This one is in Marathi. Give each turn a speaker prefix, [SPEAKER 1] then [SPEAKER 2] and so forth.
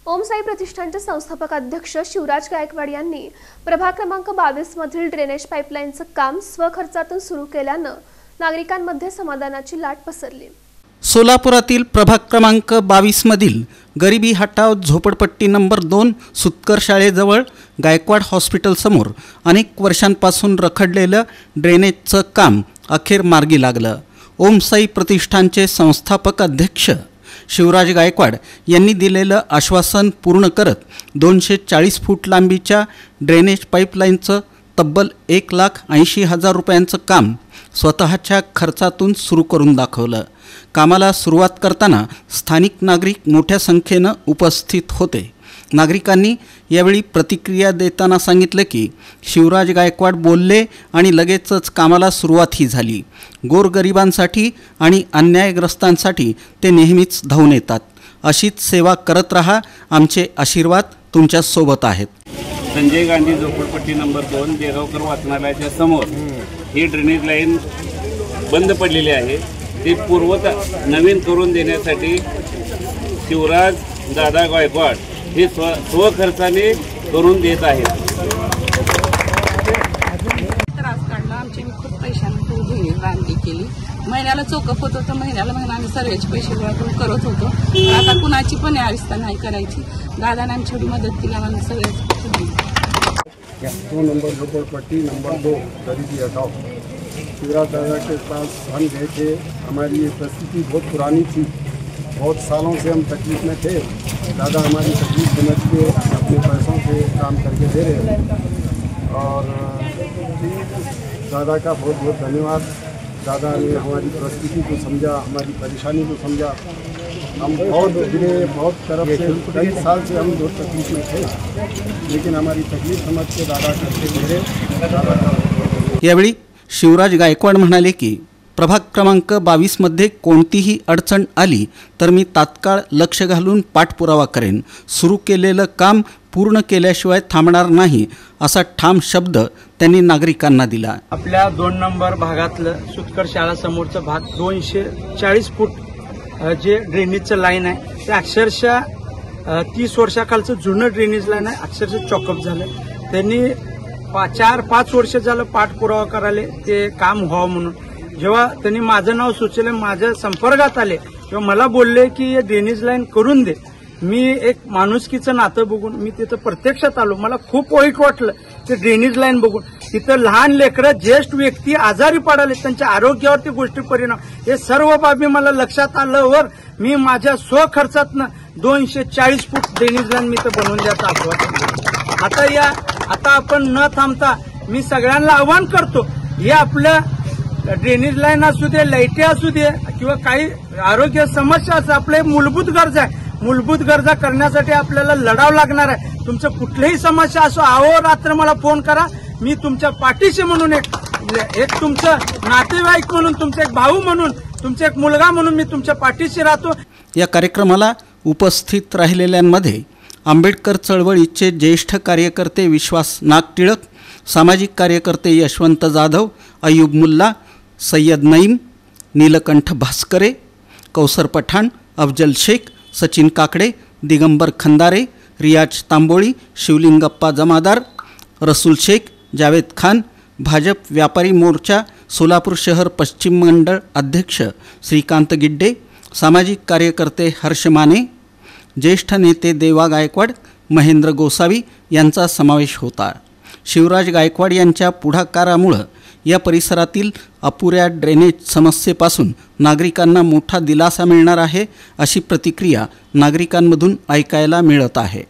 [SPEAKER 1] ओम साई प्रतिष्ठानचे संस्थापक अध्यक्ष शिवराज गायकवाड यांनी प्रभाग क्रमांक 22 मधील ड्रेनेज पाईपलाईनचे काम स्वखर्चातून सुरू केल्याने नागरिकांमध्ये समाधानाची लाट पसरली।
[SPEAKER 2] सोलापुरातील प्रभाग क्रमांक 22 मधील गरिबी हटाव झोपडपट्टी नंबर 2 सुतकर शाळेजवळ गायकवाड हॉस्पिटल समोर अनेक वर्षांपासून रखडलेलं ड्रेनेजचं काम अखेर मार्गी लागलं। ओम साई प्रतिष्ठानचे संस्थापक अध्यक्ष शिवराज गायकवाड यांनी दिलेलं आश्वासन पूर्ण करत 240 फूट लांबीच्या ड्रेनेज पाईपलाईनचं तब्बल 1,80,000 रुपयांचं काम स्वतःच्या खर्चातून सुरू करून दाखवलं। कामाला सुरुवात करताना स्थानिक नागरिक मोठ्या संख्येनं उपस्थित होते। नागरिकांनी यावेळी प्रतिक्रिया देताना सांगितलं की शिवराज गायकवाड बोलले आणि लगेचच कामाला सुरुवातही झाली। गोरगरिबांसाठी आणि अन्यायग्रस्तांसाठी ते नेहमीच धावून येतात। अशीच सेवा करत रहा, आमचे आशीर्वाद तुमच्या सोबत आहेत।
[SPEAKER 3] संजय गांधी झोपडपट्टी नंबर 2 देगावकर वाचनालयाच्या समोर ही ड्रेनेज लाईन बंद पडलेली आहे। ती पूर्वतः नवीन करून देण्यासाठी शिवराज दादा गायकवाड हे स्वखर्चाने करून देत आहेत।
[SPEAKER 4] त्रास काढला, आमच्या खूप पैशांनी ड्रेनेज बांधली केली। महिन्याला चोकप होत होतं, महिन्याला आम्ही सर्वेचे पैसे गोळा करून करत होतो। आता कुणाची पण व्यवस्था नाही करायची। दादाने आमची थोडी मदत केली, आम्हाला सगळ्याच
[SPEAKER 5] 2 नंबर झोपड़पट्टी नंबर 2 गरीबी हटाओ। शिवराज दादा के पास हम गए थे। हमारी ये परिस्थिति बहुत पुरानी थी, बहुत सालों से हम तकलीफ में थे। दादा हमारी तकलीफ समझ के अपने पैसों से काम करके दे रहे हैं और दादा का बहुत बहुत धन्यवाद। दादा ने हमारी परिस्थिति को समझा, हमारी परेशानी को समझा। हम बहुत गिरे, बहुत तरफ से कई साल से हम बहुत तकलीफ में थे, लेकिन हमारी तकलीफ समझ के दादा करके दे रहे।
[SPEAKER 2] यावेळी शिवराज गायकवाड म्हणाले की प्रभाग क्रमांक 22 मध्ये कोणतीही अडचण आली तर मी तात्काळ लक्ष घालून पाठपुरावा करेन। सुरू केलेलं काम पूर्ण केल्याशिवाय थांबणार नाही असा ठाम शब्द त्यांनी नागरिकांना दिला।
[SPEAKER 6] आपल्या 2 नंबर भागातलं सुतकर शाळा समोरचा भाग 240 फूट जे ड्रेनेजचं लाईन आहे ते अक्षरशः 30 वर्षाखालचं जुनं ड्रेनेज लाईन आहे, अक्षरशः चॉकअप झालं। त्यांनी 4-5 वर्ष झालं पाठपुरावा करायला ते काम व्हावं म्हणून। जेव्हा त्यांनी माझं नाव सुचवलं, माझ्या संपर्कात आले तेव्हा मला बोलले की हे ड्रेनेज लाईन करून दे। मी एक माणुसकीचं नातं बघून मी तिथं प्रत्यक्षात आलो। मला खूप वाईट वाटलं ते ड्रेनेज लाईन बघून। तिथं लहान लेकरं, ज्येष्ठ व्यक्ती आजारी पडाले, त्यांच्या आरोग्यावरती गोष्टी परिणाम, हे सर्व बाबी मला लक्षात आल्यावर मी माझ्या स्वखर्चातनं 240 फूट ड्रेनेज लाईन मी तर बनवून द्यायचा आश्वासन। आता आपण न थांबता मी सगळ्यांना आवाहन करतो, हे आपल्या ड्रेनेज लाईन असू दे, लाईटी असू दे किंवा काही आरोग्य समस्या असं आपले मूलभूत गरजा आहे। मूलभूत गरजा करण्यासाठी आपल्याला लढावं लागणार आहे। तुमचं कुठलीही समस्या असो, अहोरात्र मला फोन करा, मी तुमच्या पाठीशी म्हणून एक तुमचं नातेवाईक म्हणून, तुमचा एक भाऊ म्हणून, तुमचा एक मुलगा म्हणून मी तुमच्या पाठीशी राहतो।
[SPEAKER 2] या कार्यक्रमाला उपस्थित राहिलेल्यांमध्ये आंबेडकर चळवळीचे ज्येष्ठ कार्यकर्ते विश्वास नागटिळक, सामाजिक कार्यकर्ते यशवंत जाधव, अय्यूब मुल्ला, सय्यद नईम, नीलकंठ भास्करे, कौसर पठाण, अफजल शेख, सचिन काकडे, दिगंबर खंदारे, रियाज तांबोळी, शिवलिंगप्पा जमादार, रसूल शेख, जावेद खान, भाजप व्यापारी मोर्चा सोलापूर शहर पश्चिम मंडळ अध्यक्ष श्रीकांत गिड्डे, सामाजिक कार्यकर्ते हर्ष माने, ज्येष्ठ नेते देवा गायकवाड, महेंद्र गोसावी यांचा समावेश होता। शिवराज गायकवाड यांच्या पुढाकारामुळे या परिसरातील अपुऱ्या ड्रेनेज समस्येपासून नागरिकांना मोठा दिलासा मिळणार आहे, अशी प्रतिक्रिया नागरिकांमधून ऐकायला मिळत आहे।